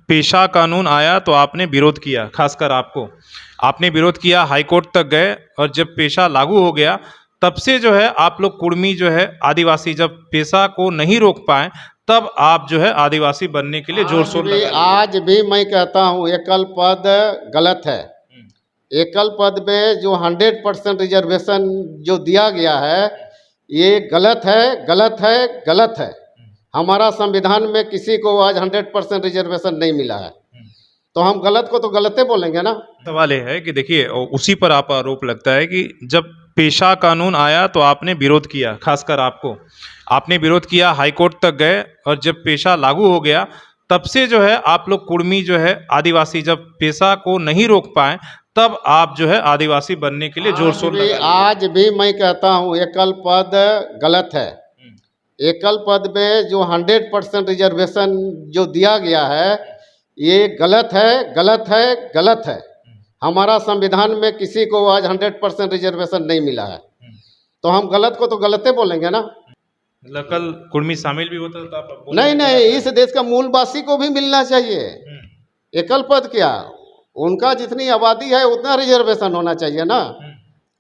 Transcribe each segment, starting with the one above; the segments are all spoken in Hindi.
पेशा कानून आया तो आपने विरोध किया, खासकर आपने विरोध किया, हाई कोर्ट तक गए। और जब पेशा लागू हो गया तब से जो है आप लोग कुर्मी जो है आदिवासी, जब पेशा को नहीं रोक पाए तब आप जो है आदिवासी बनने के लिए जोर शोर लगा लिए। आज भी मैं कहता हूँ एकल पद गलत है। एकल पद में जो 100% रिजर्वेशन जो दिया गया है ये गलत है, गलत है, गलत है। हमारा संविधान में किसी को आज 100% रिजर्वेशन नहीं मिला है, तो हम गलत को तो गलते बोलेंगे ना। सवाल ये है कि देखिए, उसी पर आप आरोप लगता है कि जब पेशा कानून आया तो आपने विरोध किया, खासकर आपने विरोध किया, हाई कोर्ट तक गए। और जब पेशा लागू हो गया तब से जो है आप लोग कुर्मी जो है आदिवासी, जब पेशा को नहीं रोक पाए तब आप जो है आदिवासी बनने के लिए जोर शोर लगा लिए। आज भी मैं कहता हूँ एकल पद गलत है। एकल पद में जो 100% रिजर्वेशन जो दिया गया है ये गलत है, गलत है, गलत है। हमारा संविधान में किसी को आज 100% रिजर्वेशन नहीं मिला है, तो हम गलत को तो गलते बोलेंगे ना। मतलब कल कुर्मी शामिल भी होता तो आप नहीं नहीं, इस देश का मूलवासी को भी मिलना चाहिए। एकल पद क्या, उनका जितनी आबादी है उतना रिजर्वेशन होना चाहिए ना।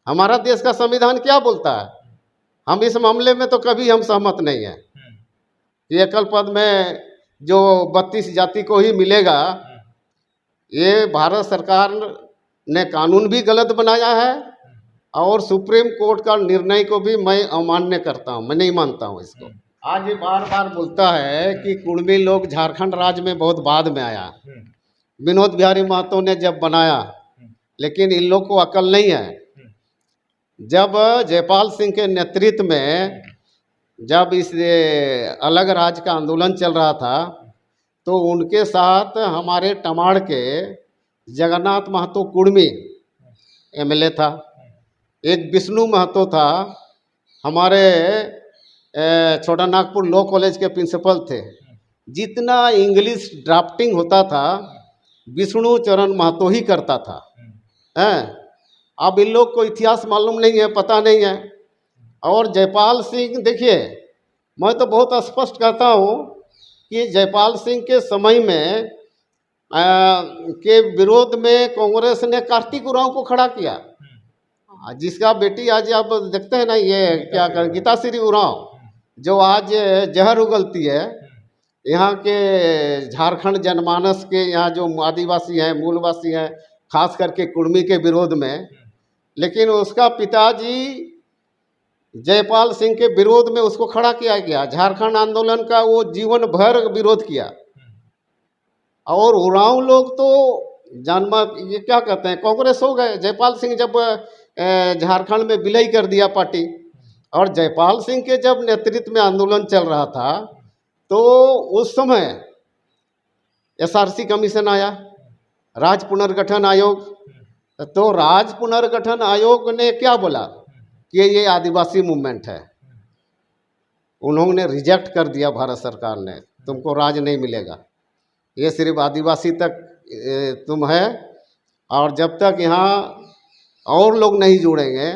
हमारा देश का संविधान क्या बोलता है, हम इस मामले में तो कभी हम सहमत नहीं है कि एकल पद में जो 32 जाति को ही मिलेगा। ये भारत सरकार ने कानून भी गलत बनाया है और सुप्रीम कोर्ट का निर्णय को भी मैं अमान्य करता हूँ, मैं नहीं मानता हूँ इसको। आज ये बार बार बोलता है कि कुर्मी लोग झारखंड राज्य में बहुत बाद में आया, विनोद बिहारी महतो ने जब बनाया, लेकिन इन लोग को अकल नहीं है। जब जयपाल सिंह के नेतृत्व में जब इस अलग राज्य का आंदोलन चल रहा था तो उनके साथ हमारे टमाड़ के जगन्नाथ महतो कुर्मी एमएलए था, एक विष्णु महतो था, हमारे छोटा नागपुर लॉ कॉलेज के प्रिंसिपल थे। जितना इंग्लिश ड्राफ्टिंग होता था विष्णु चरण महतो ही करता था। हैं, अब इन लोग को इतिहास मालूम नहीं है, पता नहीं है। और जयपाल सिंह, देखिए मैं तो बहुत स्पष्ट कहता हूँ कि जयपाल सिंह के समय में के विरोध में कांग्रेस ने कार्तिक उरांव को खड़ा किया, जिसका बेटी आज आप देखते हैं ना, ये क्या कर गीता श्री उरांव जो आज जहर उगलती है यहाँ के झारखंड जनमानस के, यहाँ जो आदिवासी हैं, मूलवासी हैं, खास करके कुर्मी के विरोध में। लेकिन उसका पिताजी जयपाल सिंह के विरोध में उसको खड़ा किया गया। झारखंड आंदोलन का वो जीवन भर विरोध किया। और उरांव लोग तो जन्म ये क्या कहते हैं कांग्रेस हो गए। जयपाल सिंह जब झारखंड में विलय कर दिया पार्टी, और जयपाल सिंह के जब नेतृत्व में आंदोलन चल रहा था तो उस समय एसआरसी कमीशन आया, राज्य पुनर्गठन आयोग। तो राज्य पुनर्गठन आयोग ने क्या बोला कि ये आदिवासी मूवमेंट है, उन्होंने रिजेक्ट कर दिया। भारत सरकार ने, तुमको राज नहीं मिलेगा, ये सिर्फ आदिवासी तक तुम है, और जब तक यहाँ और लोग नहीं जुड़ेंगे।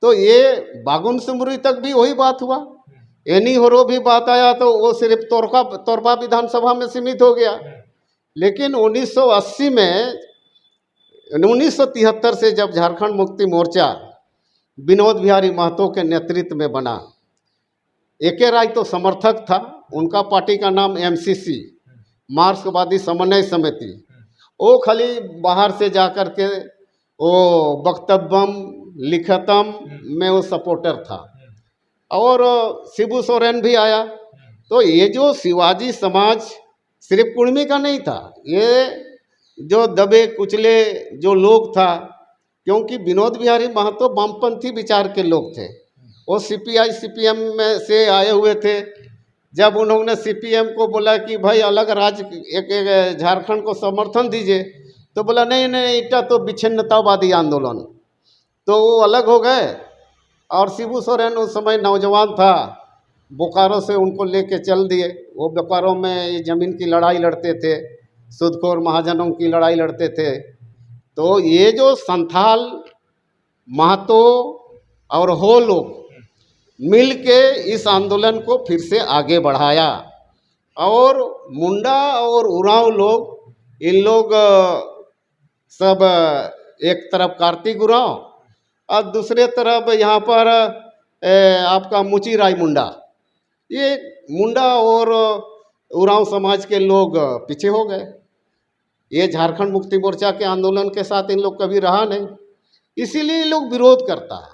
तो ये बागुन सिमरी तक भी वही बात हुआ। एनी होरो भी बात आया तो वो सिर्फ तोरबा विधानसभा में सीमित हो गया। लेकिन 1980 में 1973 से जब झारखंड मुक्ति मोर्चा विनोद बिहारी महतो के नेतृत्व में बना, एके राय तो समर्थक था, उनका पार्टी का नाम एमसीसी, मार्क्सवादी समन्वय समिति। वो खाली बाहर से जाकर के वो वक्तव्यम लिखतम में वो सपोर्टर था, और शिबू सोरेन भी आया। तो ये जो शिवाजी समाज सिर्फ कुर्मी का नहीं था, ये जो दबे कुचले जो लोग था, क्योंकि विनोद बिहारी महतो वामपंथी विचार के लोग थे। वो सीपीआई सीपीएम में से आए हुए थे। जब उन्होंने सीपीएम को बोला कि भाई अलग राज्य एक झारखंड को समर्थन दीजिए, तो बोला नहीं नहीं, इटा तो विच्छिन्नतावादी आंदोलन, तो वो अलग हो गए। और शिबू सोरेन उस समय नौजवान था, बोकारो से उनको लेके चल दिए। वो बोकारो में ये ज़मीन की लड़ाई लड़ते थे, सुदखोर महाजनों की लड़ाई लड़ते थे। तो ये जो संथाल महतो और हो लोग मिल के इस आंदोलन को फिर से आगे बढ़ाया। और मुंडा और उरांव लोग, इन लोग सब एक तरफ कार्तिक उरांव और दूसरे तरफ यहाँ पर आपका मुची राय मुंडा, ये मुंडा और उरांव समाज के लोग पीछे हो गए। ये झारखंड मुक्ति मोर्चा के आंदोलन के साथ इन लोग कभी रहा नहीं, इसीलिए ये लोग विरोध करता है।